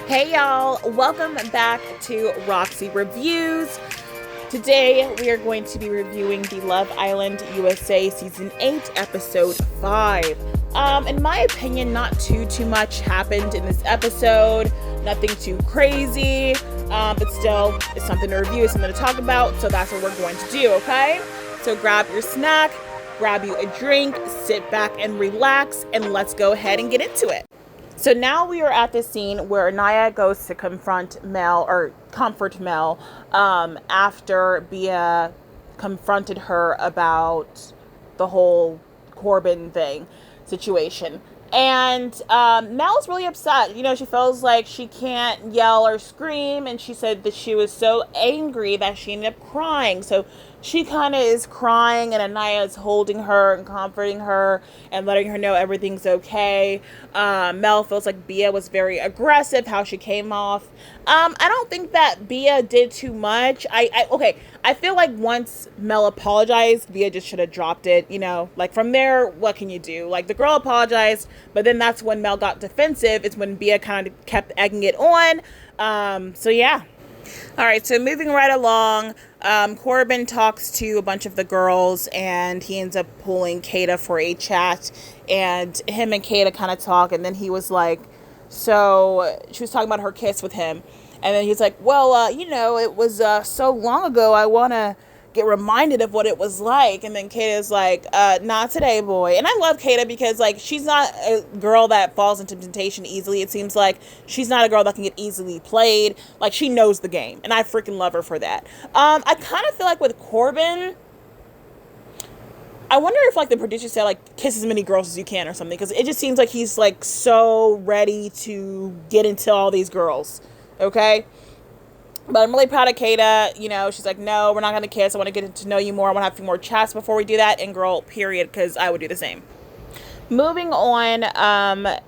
Hey y'all, welcome back to Roxy Reviews. Today we are going to be reviewing the Love Island USA Season 8, Episode 5. In my opinion, not too much happened in this episode. Nothing too crazy, but still, it's something to review, it's something to talk about, so that's what we're going to do, okay? So grab your snack, grab you a drink, sit back and relax, and let's go ahead and get into it. So now we are at the scene where Naya goes to comfort Mel after Bia confronted her about the whole Corbin situation. And Mel's really upset. You know, she feels like she can't yell or scream, and she said that she was so angry that she ended up crying. So she kind of is crying, and Anaya is holding her and comforting her and letting her know everything's okay. Mel feels like Bia was very aggressive, how she came off. I don't think that Bia did too much. I feel like once Mel apologized, Bia just should have dropped it, you know. Like, from there, what can you do? Like, the girl apologized, but then that's when Mel got defensive. It's when Bia kind of kept egging it on. So yeah. All right, so moving right along, Corbin talks to a bunch of the girls, and he ends up pulling Kata for a chat, and him and Kata kind of talk, and then he was like, so she was talking about her kiss with him, and then he's like, well, you know, it was so long ago, I want to get reminded of what it was like. And then Kata's like, not today, boy. And I love Kata because, like, she's not a girl that falls into temptation easily. It seems like she's not a girl that can get easily played. Like, she knows the game, and I freaking love her for that. I kind of feel like with Corbin, I wonder if, like, the producer said, like, kiss as many girls as you can or something, because it just seems like he's, like, so ready to get into all these girls, okay? But I'm really proud of Kata. You know, she's like, no, we're not going to kiss. I want to get to know you more. I want to have a few more chats before we do that. And girl, period, because I would do the same. Moving on,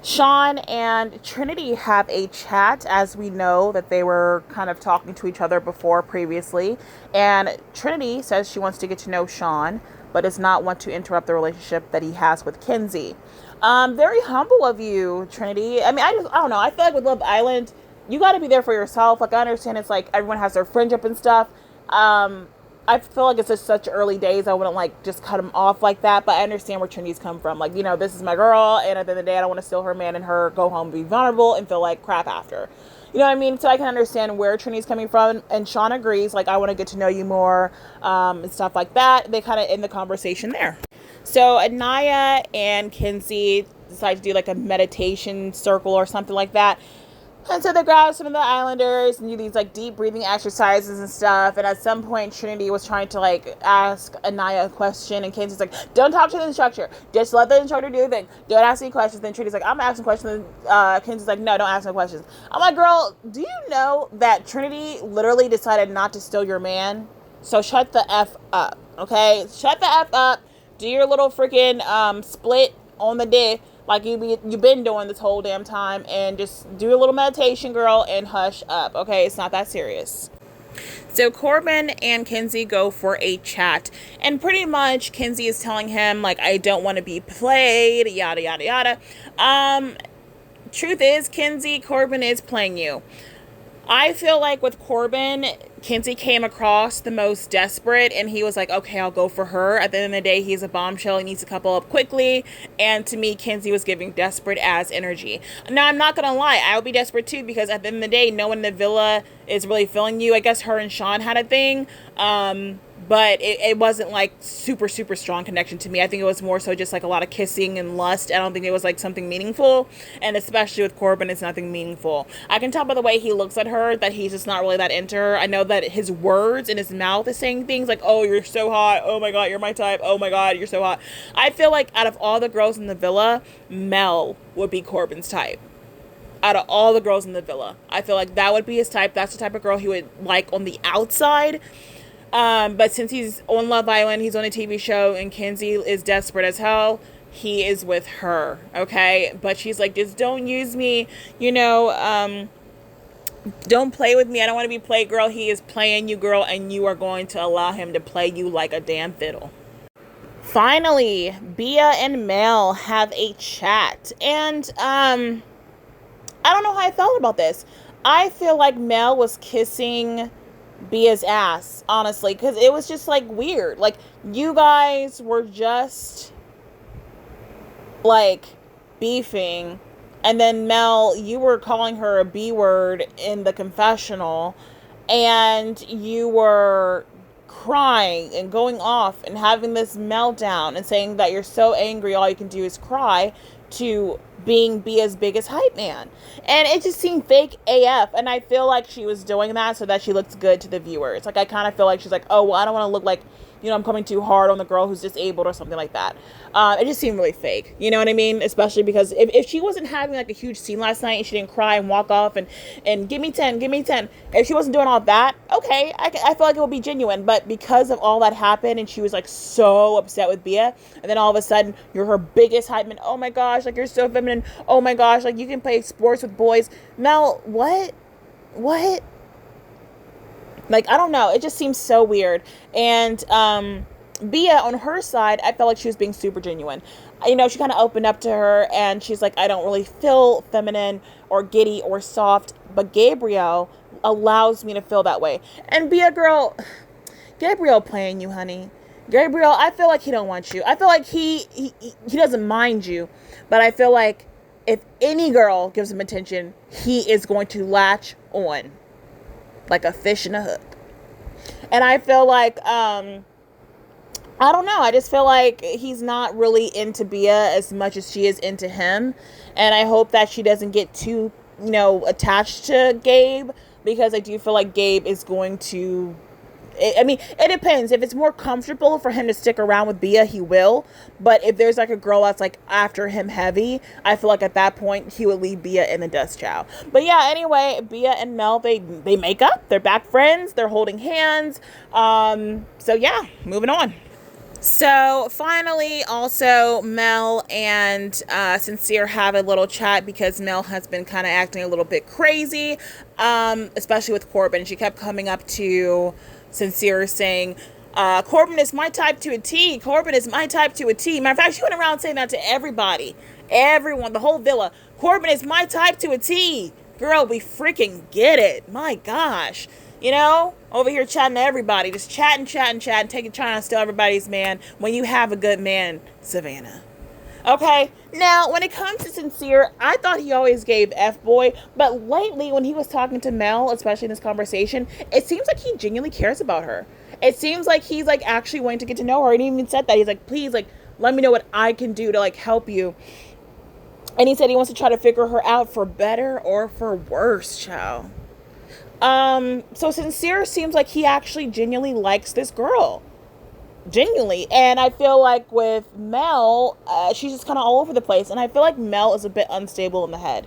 Sean and Trinity have a chat, as we know that they were kind of talking to each other before previously. And Trinity says she wants to get to know Sean, but does not want to interrupt the relationship that he has with Kenzie. Very humble of you, Trinity. I mean, I don't know. I feel like with Love Island, you got to be there for yourself. Like, I understand it's like everyone has their friendship and stuff. I feel like it's just such early days. I wouldn't, like, just cut them off like that. But I understand where Trinity's come from. Like, you know, this is my girl, and at the end of the day, I don't want to steal her man and her go home and be vulnerable and feel like crap after. You know what I mean? So I can understand where Trinity's coming from. And Sean agrees. Like, I want to get to know you more, and stuff like that. They kind of end the conversation there. So Anaya and Kenzie decide to do, like, a meditation circle or something like that. And so they grab some of the islanders and do these, like, deep breathing exercises and stuff. And at some point, Trinity was trying to, like, ask Anaya a question. And Kenzie's like, don't talk to the instructor. Just let the instructor do the thing. Don't ask any questions. Then Trinity's like, I'm asking questions. Kenzie's like, no, don't ask no questions. I'm like, girl, do you know that Trinity literally decided not to steal your man? So shut the F up, okay? Shut the F up. Do your little freaking split on the dick like you've been doing this whole damn time, and just do a little meditation, girl, and hush up, okay? It's not that serious. So Corbin and Kenzie go for a chat, and pretty much Kenzie is telling him, like, I don't want to be played, yada, yada, yada. Truth is, Kenzie, Corbin is playing you. I feel like with Corbin, Kenzie came across the most desperate, and he was like, okay, I'll go for her. At the end of the day, he's a bombshell. He needs to couple up quickly. And to me, Kenzie was giving desperate as energy. Now, I'm not going to lie. I would be desperate too, because at the end of the day, no one in the villa is really feeling you. I guess her and Sean had a thing. But it wasn't like super strong connection to me. I think it was more so just like a lot of kissing and lust. I don't think it was like something meaningful. And especially with Corbin, it's nothing meaningful. I can tell by the way he looks at her that he's just not really that into her. I know that his words and his mouth is saying things like, oh, you're so hot. Oh my God, you're my type. Oh my God, you're so hot. I feel like out of all the girls in the villa, Mel would be Corbin's type. Out of all the girls in the villa, I feel like that would be his type. That's the type of girl he would like on the outside. But since he's on Love Island, he's on a TV show, and Kenzie is desperate as hell, he is with her, okay? But she's like, just don't use me, you know, don't play with me. I don't want to be played, girl. He is playing you, girl, and you are going to allow him to play you like a damn fiddle. Finally, Bia and Mel have a chat, and, I don't know how I felt about this. I feel like Mel was kissing Bia's ass, honestly, because it was just like weird. Like, you guys were just like beefing, and then Mel, you were calling her a B word in the confessional, and you were crying and going off and having this meltdown and saying that you're so angry all you can do is cry, to being Bia's biggest hype man. And it just seemed fake AF. And I feel like she was doing that so that she looks good to the viewers. Like, I kind of feel like she's like, oh, well, I don't want to look like, I'm coming too hard on the girl who's disabled or something like that. It just seemed really fake. You know what I mean? Especially because if she wasn't having like a huge scene last night and she didn't cry and walk off and give me 10, give me 10. If she wasn't doing all that, okay, I feel like it would be genuine. But because of all that happened and she was like so upset with Bia, and then all of a sudden you're her biggest hype man. Oh my gosh, like you're so feminine. Oh my gosh, like you can play sports with boys. Mel, what? Like, I don't know. It just seems so weird. And Bia, on her side, I felt like she was being super genuine. She kind of opened up to her, and she's like, I don't really feel feminine or giddy or soft, but Gabriel allows me to feel that way. And Bia, girl, Gabriel playing you, honey. Gabriel, I feel like he don't want you. I feel like he doesn't mind you, but I feel like if any girl gives him attention, he is going to latch on like a fish in a hook. And I feel like, I don't know. I just feel like he's not really into Bia as much as she is into him. And I hope that she doesn't get too, attached to Gabe, because I do feel like Gabe is going to, it depends. If it's more comfortable for him to stick around with Bia, he will. But if there's like a girl that's like after him heavy, I feel like at that point he would leave Bia in the dust chow. But yeah, anyway, Bia and Mel, they make up. They're back friends. They're holding hands. So yeah, moving on. So finally, also, Mel and Sincere have a little chat because Mel has been kind of acting a little bit crazy, especially with Corbin. She kept coming up to Sincere saying, Corbin is my type to a T. Corbin is my type to a T. Matter of fact, she went around saying that to everybody. Everyone, the whole villa. Corbin is my type to a T. Girl, we freaking get it. My gosh. Over here chatting to everybody. Just chatting, trying to steal everybody's man when you have a good man, Savannah. Okay, now, when it comes to Sincere, I thought he always gave F-boy, but lately, when he was talking to Mel, especially in this conversation, it seems like he genuinely cares about her. It seems like he's, like, actually wanting to get to know her, and he even said that. He's like, please, like, let me know what I can do to, like, help you. And he said he wants to try to figure her out for better or for worse, child. So Sincere seems like he actually genuinely likes this girl. Genuinely. And I feel like with Mel, she's just kind of all over the place. And I feel like Mel is a bit unstable in the head.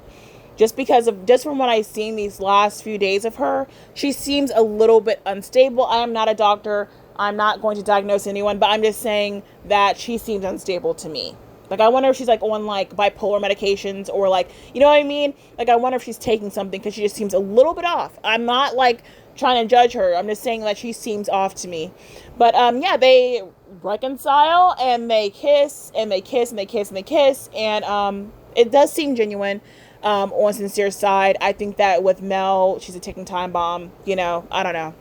Just from what I've seen these last few days of her, she seems a little bit unstable. I am not a doctor. I'm not going to diagnose anyone, but I'm just saying that she seems unstable to me. Like, I wonder if she's, like, on, like, bipolar medications or, like, you know what I mean? Like, I wonder if she's taking something because she just seems a little bit off. I'm not, like, trying to judge her. I'm just saying that she seems off to me. But, yeah, they reconcile and they kiss and they kiss and they kiss and they kiss. And, it does seem genuine, on Sincere's side. I think that with Mel, she's a ticking time bomb. I don't know.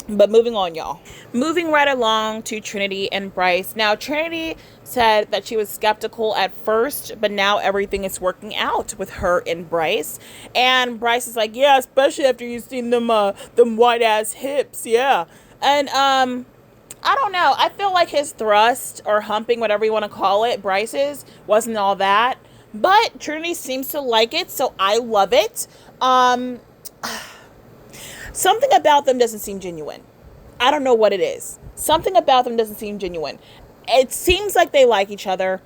But moving on, y'all. Moving right along to Trinity and Bryce. Now, Trinity said that she was skeptical at first, but now everything is working out with her and Bryce. And Bryce is like, yeah, especially after you've seen them white-ass hips, yeah. And, I don't know. I feel like his thrust, or humping, whatever you want to call it, Bryce's, wasn't all that. But Trinity seems to like it, so I love it. Something about them doesn't seem genuine. I don't know what it is. Something about them doesn't seem genuine. It seems like they like each other.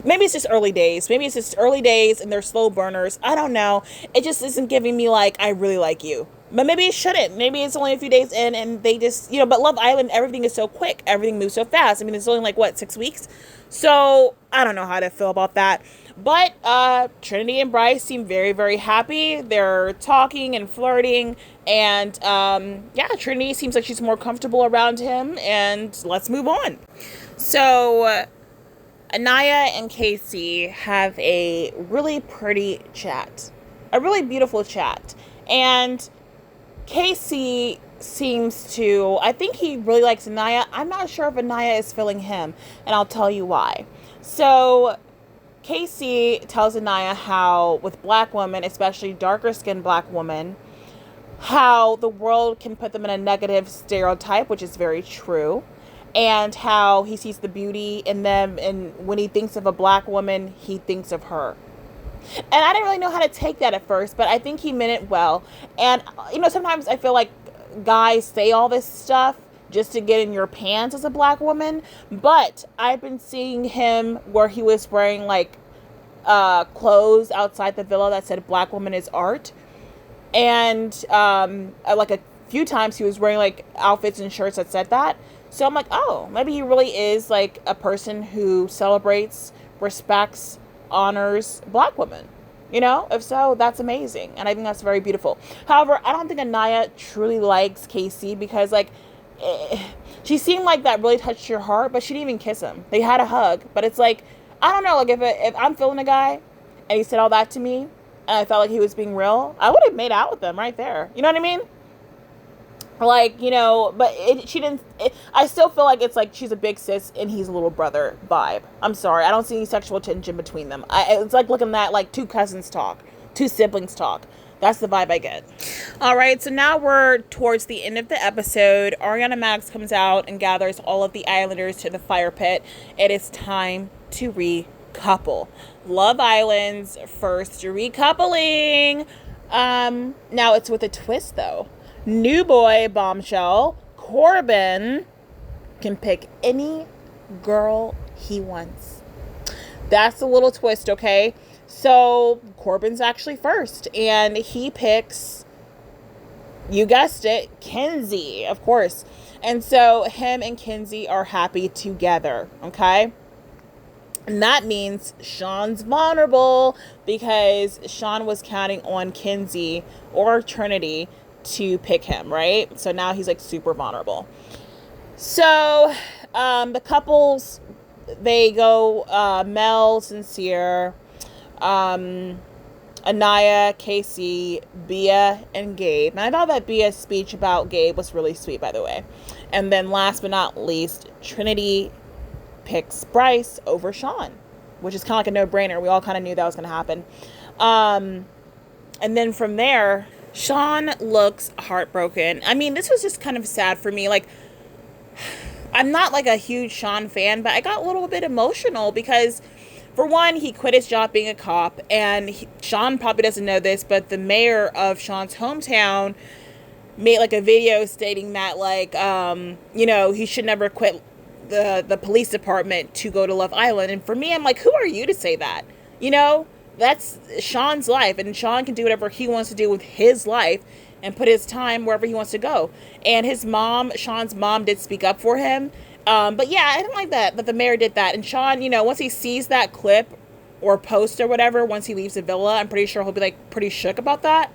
Maybe it's just early days. Maybe it's just early days and they're slow burners. I don't know. It just isn't giving me like, I really like you. But maybe it shouldn't. Maybe it's only a few days in and they just, but Love Island, everything is so quick. Everything moves so fast. I mean, it's only like, 6 weeks? So, I don't know how to feel about that. But Trinity and Bryce seem very, very happy. They're talking and flirting. And, yeah, Trinity seems like she's more comfortable around him. And let's move on. So, Anaya and Casey have a really pretty chat, a really beautiful chat. And Casey seems to, I think he really likes Anaya. I'm not sure if Anaya is feeling him, and I'll tell you why. So, Casey tells Anaya how, with black women, especially darker skinned black women, how the world can put them in a negative stereotype, which is very true, and how he sees the beauty in them, and when he thinks of a black woman, he thinks of her. And I didn't really know how to take that at first, but I think he meant it well. And, sometimes I feel like guys say all this stuff just to get in your pants as a black woman. But I've been seeing him where he was wearing, like, clothes outside the villa that said "Black woman is art." And, like, a few times he was wearing, like, outfits and shirts that said that. So I'm like, oh, maybe he really is, like, a person who celebrates, respects, honors black women. If so, that's amazing, and I think that's very beautiful. However, I don't think Anaya truly likes Casey because, like, she seemed like that really touched your heart, but she didn't even kiss him. They had a hug, but it's like, I don't know, like, if I'm feeling a guy and he said all that to me and I felt like he was being real, I would have made out with him right there. You know what I mean? Like, but she didn't, I still feel like it's like she's a big sis and he's a little brother vibe. I'm sorry. I don't see any sexual tension between them. It's like looking at like two cousins talk, two siblings talk. That's the vibe I get. All right. So now we're towards the end of the episode. Ariana Madix comes out and gathers all of the islanders to the fire pit. It is time to recouple. Love Island's first recoupling. Now it's with a twist though. New boy bombshell Corbin can pick any girl he wants. That's a little twist, okay? So Corbin's actually first, and he picks, you guessed it, Kenzie, of course. And so him and Kenzie are happy together, okay? And that means Sean's vulnerable because Sean was counting on Kenzie or Trinity to pick him, right? So now he's like super vulnerable. So the couples, they go Mel, Sincere, Anaya, Casey, Bia, and Gabe. And I thought that Bia's speech about Gabe was really sweet, by the way. And then last but not least, Trinity picks Bryce over Sean, which is kind of like a no-brainer. We all kind of knew that was going to happen. And then from there, Sean looks heartbroken. I mean, this was just kind of sad for me. Like, I'm not like a huge Sean fan, but I got a little bit emotional because, for one, he quit his job being a cop, and Sean probably doesn't know this, but the mayor of Sean's hometown made like a video stating that, like, he should never quit the police department to go to Love Island. And for me, I'm like, who are you to say that? That's Sean's life, and Sean can do whatever he wants to do with his life and put his time wherever he wants to go. And his mom, Sean's mom, did speak up for him. But yeah, I don't like that the mayor did that. And Sean, once he sees that clip or post or whatever, once he leaves the villa, I'm pretty sure he'll be like pretty shook about that.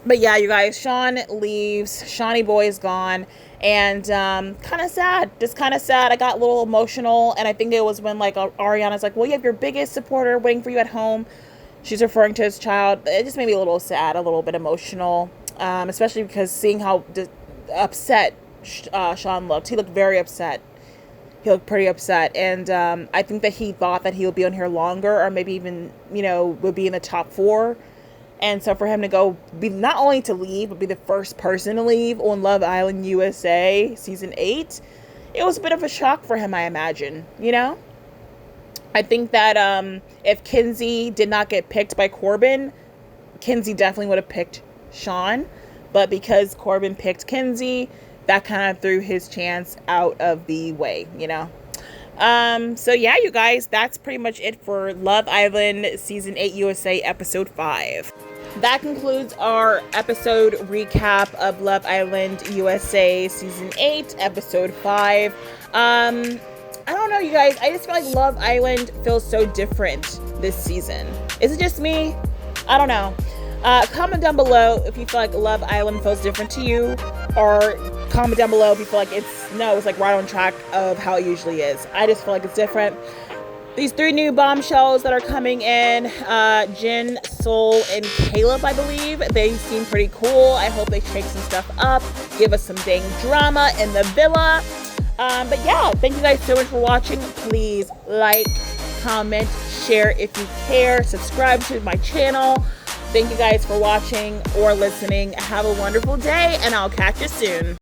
But yeah, you guys, Sean leaves. SEANIE Boy is gone. And kind of sad. Just kind of sad. I got a little emotional. And I think it was when like Ariana's like, well, you have your biggest supporter waiting for you at home. She's referring to his child. It just made me a little sad, a little bit emotional. Especially because seeing how upset Sean looked. He looked very upset. He looked pretty upset. And I think that he thought that he would be on here longer, or maybe even, would be in the top 4. And so for him to go, be not only to leave, but be the first person to leave on Love Island USA Season 8, it was a bit of a shock for him, I imagine, I think that if Kenzie did not get picked by Corbin, Kenzie definitely would have picked Sean. But because Corbin picked Kenzie, that kind of threw his chance out of the way, So yeah, you guys, that's pretty much it for Love Island Season 8 USA Episode 5. That concludes our episode recap of Love Island USA Season 8 Episode 5. I don't know, you guys, I just feel like Love Island feels so different this season. Is it just me? I don't know. Comment down below if you feel like Love Island feels different to you, or comment down below if you feel like it's like right on track of how it usually is. I just feel like it's different. these 3 new bombshells that are coming in, Jin, Sol, and Caleb, I believe. They seem pretty cool. I hope they shake some stuff up, give us some dang drama in the villa. But yeah, thank you guys so much for watching. Please like, comment, share if you care, subscribe to my channel. Thank you guys for watching or listening. Have a wonderful day, and I'll catch you soon.